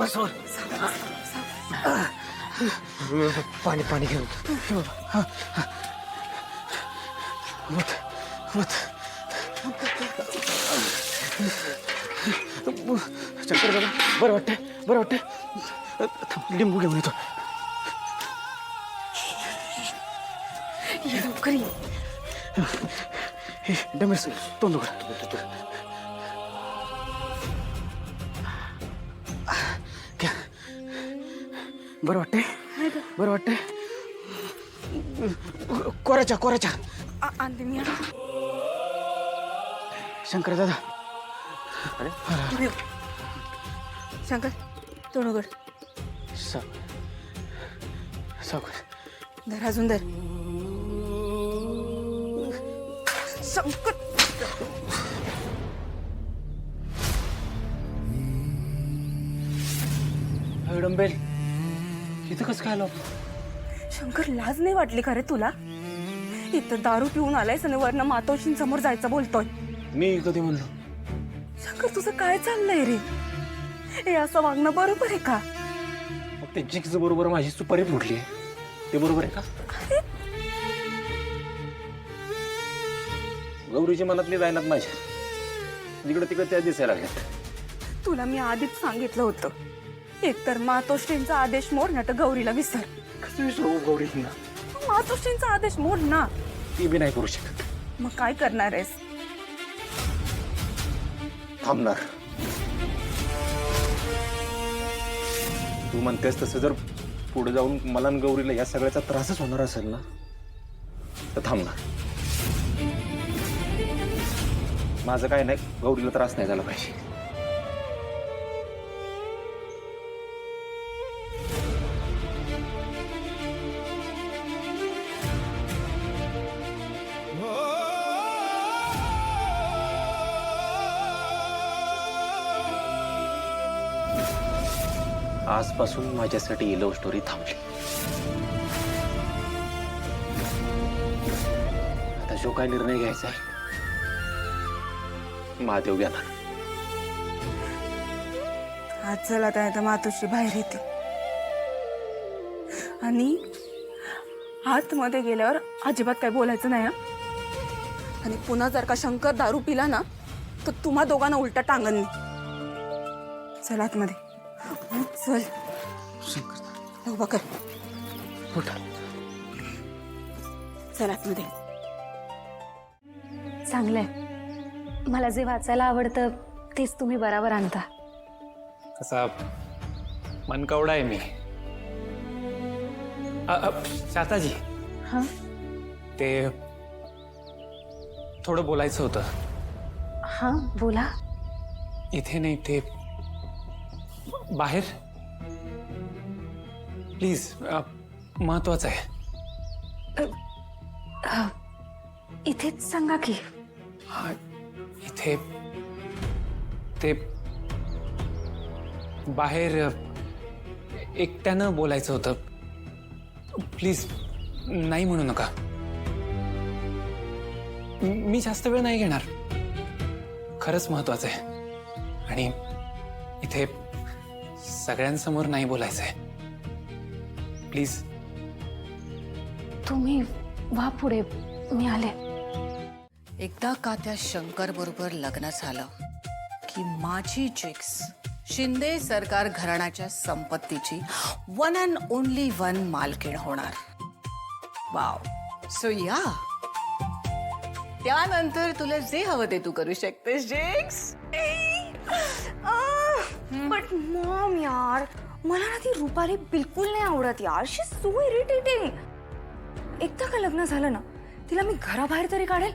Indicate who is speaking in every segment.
Speaker 1: बसवर पाणी पाणी घेऊन चक्कर दादा बरं वाटतंय लिंबू घेऊन येतो.
Speaker 2: लवकर ये.
Speaker 1: डमेस तोंड उघड. घ्या. बरं वाटतंय कोराच्या
Speaker 2: आणते मी.
Speaker 1: शंकर दादा
Speaker 2: शंकर तोंड उघड.
Speaker 1: सावकाश
Speaker 2: धर अजून धर. शंकर
Speaker 1: डंबेल इथं कसं काय आलो?
Speaker 2: शंकर लाज नाही वाटली खरे तुला? इथं दारू पिऊन आलायस आणि वरनं मातोश्रींसमोर जायचं बोलतोय.
Speaker 1: मी कधी म्हणलो?
Speaker 2: शंकर तुझं काय चाललंय रे? हे असं वागणं बरोबर आहे का?
Speaker 1: मग ते जिक्स बरोबर माझी सुपारी फुटली ते बरोबर आहे का? गौरीच्या मनातली जायनात माझ्या जिकडे तिकडे त्या दिसायला लागल्यात.
Speaker 2: तुला मी आधीच सांगितलं होतं, एकतर मातोश्रींचा आदेश मोड ना तर गौरीला विसर.
Speaker 1: कसं विसरू गौरी?
Speaker 2: मातोश्रींचा आदेश मोड ना.
Speaker 1: ती बी नाही करू शकत.
Speaker 2: मग काय करणार आहेस?
Speaker 1: थांबणार. तू म्हणतेस तसं जर पुढे जाऊन मला आणि गौरीला या सगळ्याचा त्रासच होणार असेल ना तर थांबणार. माझं काय नाही, गौरीला त्रास नाही झाला पाहिजे. आजपासून माझ्यासाठी ही लव्ह स्टोरी थांबली. आता जो काय निर्णय घ्यायचा आहे महादेव घेणार.
Speaker 2: आज चला आता मातोश्री बाहेर येते आणि आतमध्ये गेल्यावर अजिबात काय बोलायचं नाही. आणि पुन्हा जर का शंकर दारू पिला ना तर तुम्हा दोघांना उलटा टांगण. चल आतमध्ये चल.
Speaker 1: शंकर
Speaker 2: उभा कर.
Speaker 1: उठा.
Speaker 2: चल आतमध्ये.
Speaker 3: चांगलंय. मला जे वाचायला आवडतं तेच तुम्ही बराबर आणता.
Speaker 4: कसा मनकवडा आहे मी. शाताजी
Speaker 3: हां
Speaker 4: ते थोडं बोलायचं होतं.
Speaker 3: हां बोला.
Speaker 4: इथे नाही ते बाहेर प्लीज. महत्वाचं आहे.
Speaker 3: इथेच सांगा की.
Speaker 4: हा, इथे ते बाहेर एकट्यानं बोलायचं होतं. प्लीज नाही म्हणू नका. मी जास्त वेळ नाही घेणार. खरंच महत्वाचं आहे आणि इथे सगळ्यांसमोर नाही बोलायचंय. प्लीज.
Speaker 3: तुम्ही वा पुढे, मी आले.
Speaker 5: एकदा का त्या शंकर बरोबर लग्न झालं की माझी जिक्स शिंदे सरकार घराण्याच्या संपत्तीची वन अँड ओनली वन मालकीण होणार. वाव. सो या त्यानंतर तुला जे हवं ते तू करू शकतेस जिक्स.
Speaker 2: बट मॉम यार, मला ना ती रुपाली बिलकुल नाही आवडत यार. She so irritating. एकदा का लग्न झालं ना तिला मी घराबाहेर तरी काढेल.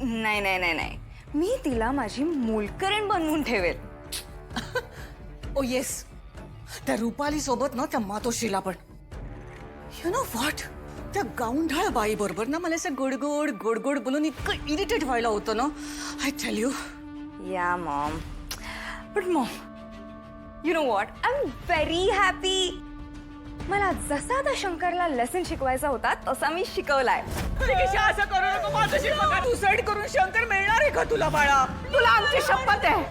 Speaker 2: नाही नाही नाही नाही, मी तिला माझी मोलकरीण बनवून ठेवेल.
Speaker 5: ओ येस, त्या रुपाली सोबत ना त्या मातोश्रीला पण. यु नो व्हॉट, त्या गावंढळ बाई बरोबर ना मला असं गोडगोड गोडगोड बोलून इतकं इरिटेट व्हायला होतं ना. I tell you.
Speaker 2: या mom. But mom, you know what, I am very happy. मला जसा त्या शंकरला लेसन शिकवायचा होता तसा मी शिकवलाय.
Speaker 5: असं करू नको मातोश्री. बघा सुसाईड करून शंकर मिळणार आहे का तुला बाळा?
Speaker 2: तुला आमची शपथ आहे,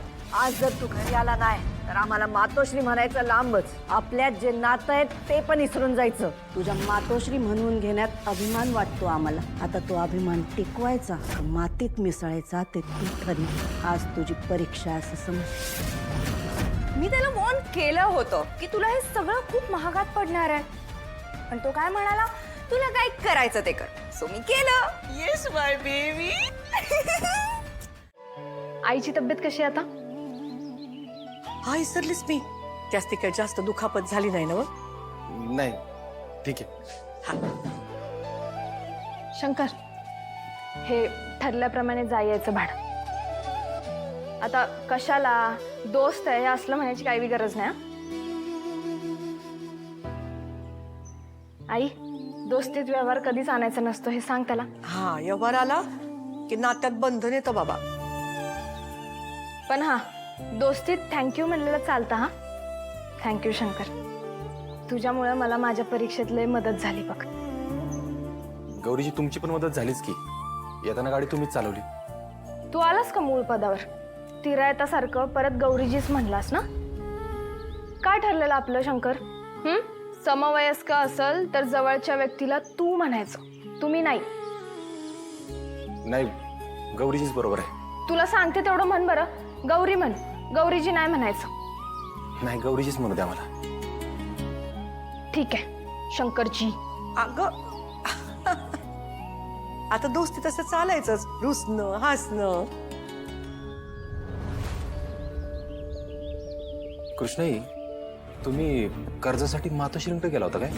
Speaker 2: आज जर तू घरी आला नाही
Speaker 6: तर आम्हाला मातोश्री म्हणायचं लांबच. आपल्यात जे नातं आहे ते पण विसरून जायचं. तुझ्या मातोश्री म्हणून घेण्यात अभिमान वाटतो आम्हाला. आता तो अभिमान टिकवायचा का मातीत मिसळायचा ते तू ठरव. आज तुझी परीक्षा आहे असं समज.
Speaker 2: मी त्याला वॉर्न केलं होतं की तुला हे सगळं खूप महागात पडणार आहे, पण तो काय म्हणाला, तुला काय करायचं ते कर. सो मी केलं. येस माय बेबी.
Speaker 3: आईची तब्येत कशी आहे आता?
Speaker 6: हा विसरलीस मी. जास्ती काही जास्त दुखापत झाली नाही ना व?
Speaker 1: नाही, ठीक आहे.
Speaker 3: शंकर, हे ठरल्याप्रमाणे जायचं भाडं. आता कशाला दोस्त आहे असलं म्हणायची काही गरज नाही. आई, दोस्तीत व्यवहार कधीच आणायचा नसतो हे सांग त्याला.
Speaker 6: हा, व्यवहार आला की नात्यात बंधन येतं बाबा.
Speaker 3: पण हा, दोस्तीत थँक्यू म्हणलेलं चालतं. हा, थँक्यू शंकर. तुझ्यामुळे मला माझ्या परीक्षेत लय मदत झाली बघ.
Speaker 1: गौरीची तुमची पण मदत झालीच की. येताना गाडी तुम्हीच चालवली.
Speaker 3: तू आलास का मूळ पदावर? तिरायतासारखं परत गौरीजीच म्हणलास ना? काय ठरलेलं आपलं शंकर? समवयस्क असेल तर जवळच्या व्यक्तीला तू म्हणायचं, तुम्ही नाही.
Speaker 1: नाही, गौरीचीच बरोबर आहे.
Speaker 3: तुला सांगते तेवढं म्हण बरं. गौरी म्हण, गौरीजी नाही म्हणायचं.
Speaker 1: नाही, गौरीचीच म्हणू द्या मला.
Speaker 3: ठीक आहे शंकरजी.
Speaker 6: अगं आता दोस्ती तसं चालायचंच, रुसणं हसणं.
Speaker 1: कृष्णाई, तुम्ही कर्जासाठी मातोश्रींकडे गेला होता काय?